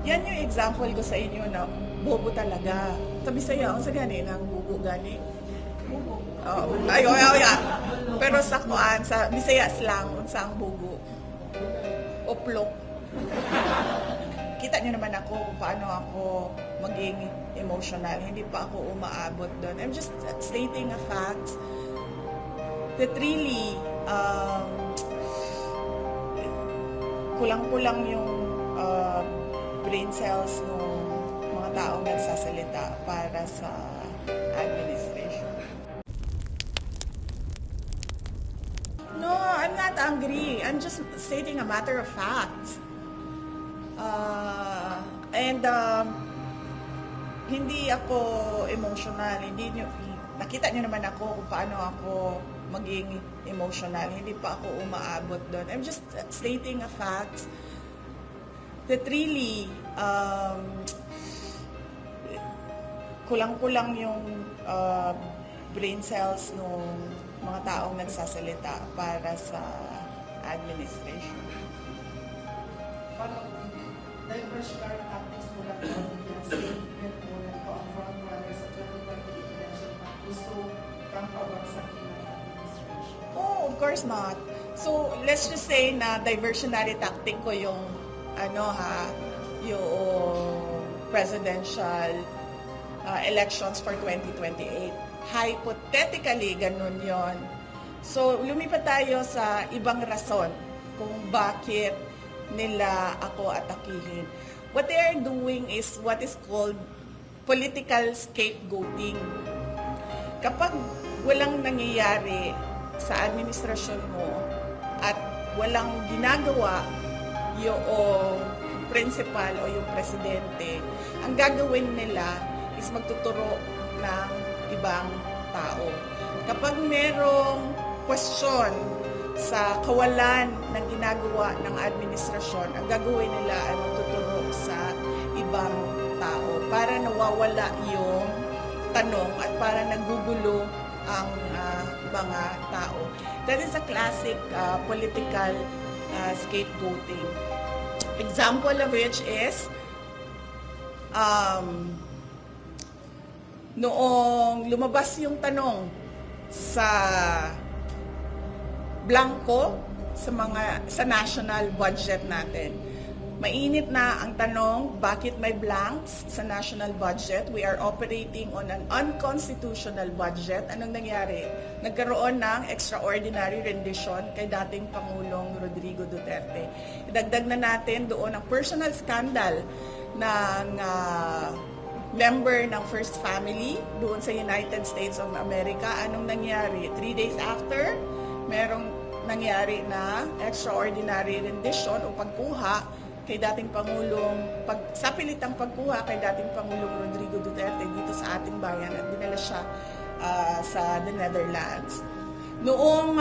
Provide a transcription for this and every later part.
Yan yung example ko sa inyo na bobo talaga. Sa Bisaya, sa gani, ng bubo gani. Oh, ay. Pero sa kuan, sa Bisaya slang, sa ang bubo. Oplok. Kita niyo naman ako kung paano ako maging emotional. Hindi pa ako umaabot doon. I'm just stating a fact that really kulang-kulang yung brain cells ng mga taong nagsasalita para sa administration. No, I'm not angry. I'm just stating a matter of fact. Hindi ako emotional. Nakita niyo naman ako kung paano ako maging emotional. Hindi pa ako umaabot doon. I'm just stating a fact that really kulang-kulang yung brain cells ng mga taong nagsasalita para sa administration. Parang diversionary tactics mo lang yung statement mo na ikaw ang frontrunner sa 2028 election na gusto kang pabagsakin ng administration. Oh, of course not. So, let's just say na diversionary tactic ko yung yung presidential elections for 2028. Hypothetically, ganun yon. So, lumipat tayo sa ibang rason kung bakit nila ako atakihin. What they are doing is what is called political scapegoating. Kapag walang nangyayari sa administrasyon mo at walang ginagawa yung principal o yung presidente, ang gagawin nila is magtuturo ng ibang tao. Kapag merong question sa kawalan ng ginagawa ng administrasyon, ang gagawin nila ay magtuturo sa ibang tao para nawawala yung tanong at para nagugulo ang mga tao. That is a classic political scapegoating. Example of which is noong lumabas yung tanong sa blanco sa national budget natin. Mainit na ang tanong, bakit may blanks sa national budget? We are operating on an unconstitutional budget. Anong nangyari? Nagkaroon ng extraordinary rendition kay dating Pangulong Rodrigo Duterte. Idagdag na natin doon ang personal scandal ng member ng First Family doon sa United States of America. Anong nangyari? 3 days after, merong nangyari na extraordinary rendition o pagkuha kay dating Pangulong, sapilitang pagkuha kay dating Pangulong Rodrigo Duterte dito sa ating bayan at dinala siya sa the Netherlands. Noong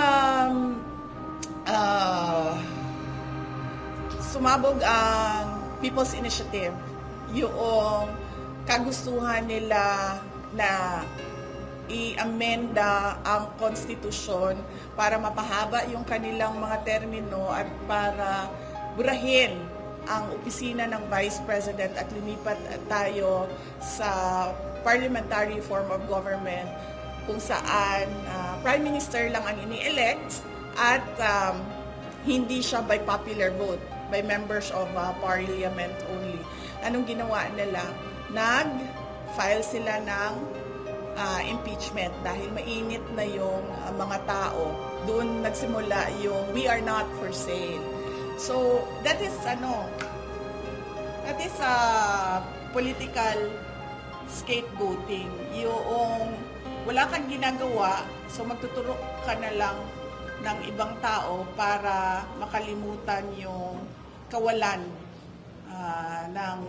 sumabog ang People's Initiative, yung kagustuhan nila na i-amenda ang konstitusyon para mapahaba yung kanilang mga termino at para burahin ang opisina ng Vice President at lumipat tayo sa parliamentary form of government kung saan Prime Minister lang ang ini-elect at hindi siya by popular vote, by members of parliament only. Anong ginawa nila? Nag-file sila ng impeachment dahil mainit na yung mga tao. Doon nagsimula yung we are not for sale. So, that is political scapegoating. Yung wala kang ginagawa, so magtuturo ka na lang ng ibang tao para makalimutan yung kawalan ng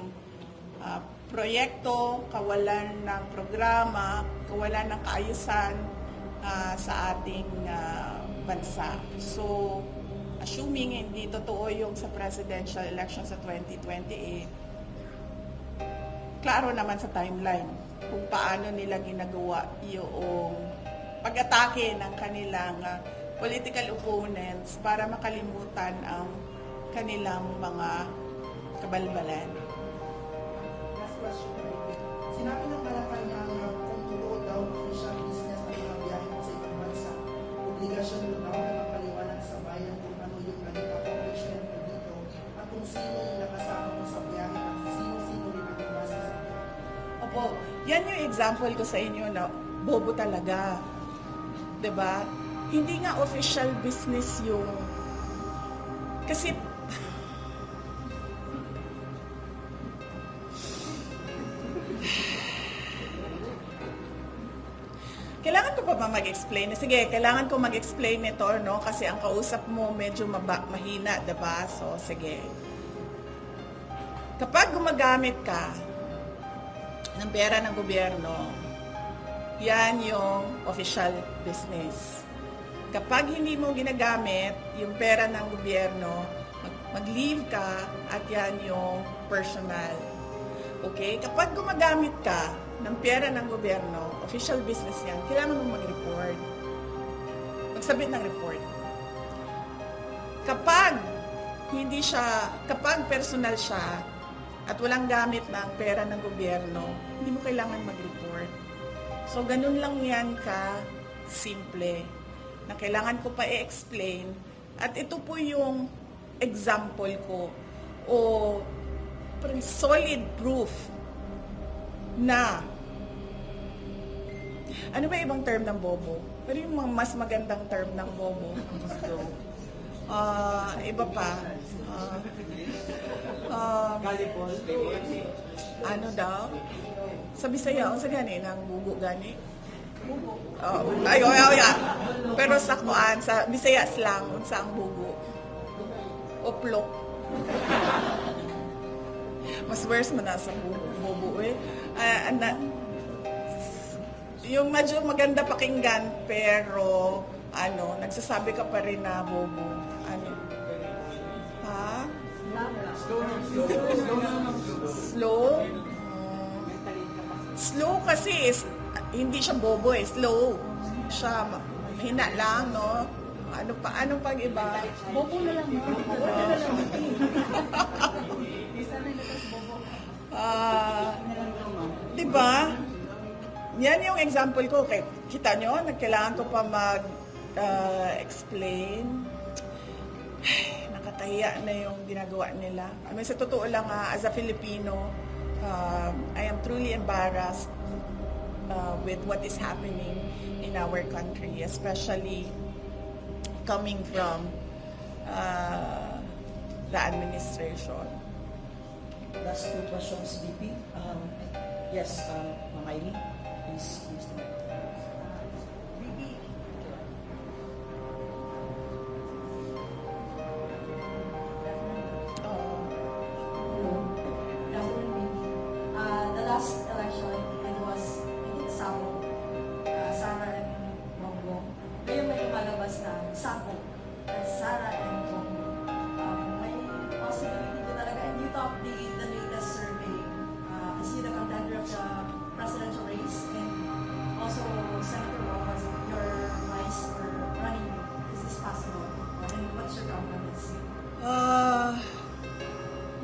proyekto, kawalan ng programa, kawalan ng kaayusan sa ating bansa. So, assuming hindi totoo yung sa presidential election sa 2028, klaro naman sa timeline kung paano nila ginagawa yung pag-atake ng kanilang political opponents para makalimutan ang kanilang mga kabalbalan. question right. Sinabi ng Malacanang na kung tulood daw official business ang mga biyahe sa ibang bansa, obligasyon mo daw na magpaliwanag sa bayan kung ano yung naging accomplishment mo dito at kung sino yung nakasama mo sa biyahe at sino-sino rin ang umasa sa biyahe. Opo, yan yung example ko sa inyo na bobo talaga. 'Di ba? Hindi nga official business yung... Kasi... Kailangan ko pa ba mag-explain? Sige, kailangan ko mag-explain nito, no? Kasi ang kausap mo medyo mahina, 'di ba? So, sige. Kapag gumagamit ka ng pera ng gobyerno, yan yung official business. Kapag hindi mo ginagamit yung pera ng gobyerno, mag-leave ka at yan yung personal. Okay? Kapag gumagamit ka ng pera ng gobyerno, official business yan, kailangan mo mag-report. Magsabit ng report. Kapag kapag personal siya at walang gamit ng pera ng gobyerno, hindi mo kailangan mag-report. So, ganun lang yan simple na kailangan ko pa i-explain. At ito po yung example ko o solid proof na ano ba ibang term ng bobo? Pero yung mas magandang term ng bobo. Iba pa. Ano daw? Sa Bisaya, sa gani, ng bugo gani. Ay. Pero sa kuan, sa Bisaya slang, sa ang bugo. Oplok. Mas worse man na sa bobo eh. Yung medyo maganda pakinggan, pero nagsasabi ka pa rin na bobo. Ha? Slow? Slow kasi hindi siya bobo eh. Slow. Siya hina lang, no? Anong pag iba? Bobo na lang. Diba? Yan yung example ko. Okay, kita nyo, kailangan ko pa mag-explain. Nakakahiya na yung ginagawa nila. Sa totoo lang, as a Filipino, I am truly embarrassed with what is happening in our country, especially coming from the administration. Last two questions, VP. Yes, Ma'am Aileen, please. VP, the last election, it was, I think, Sabo, Sara and Bongbong. Ngayon may lumalabas na Sabo, that's Sara and Bongbong. May possibility ko talaga, and you top the latest survey, as you the contender of the presidential race, and also Senator Wong as your vice or running. Is this possible? And what's your comment on this?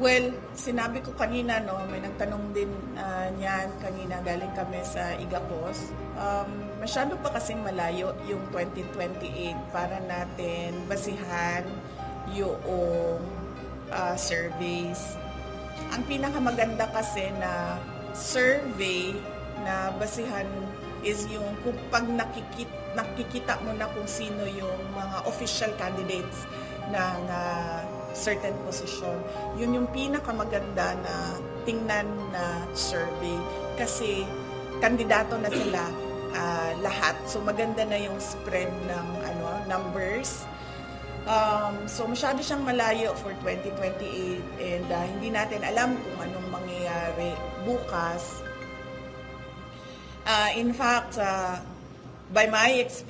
Well, sinabi ko kanina, no, may nagtanong din niyan kanina, galing kami sa Igapos. Masyado pa kasing malayo yung 2028 para natin basihan yung surveys. Ang pinakamaganda kasi na survey na basihan is yung kung pag nakikita mo na kung sino yung mga official candidates ng certain position. Yun yung pinakamaganda na tingnan na survey kasi kandidato na sila lahat. So maganda na yung spread ng numbers. So masyado siyang malayo for 2028 and hindi natin alam kung anong mangyayari bukas. In fact, by my experience,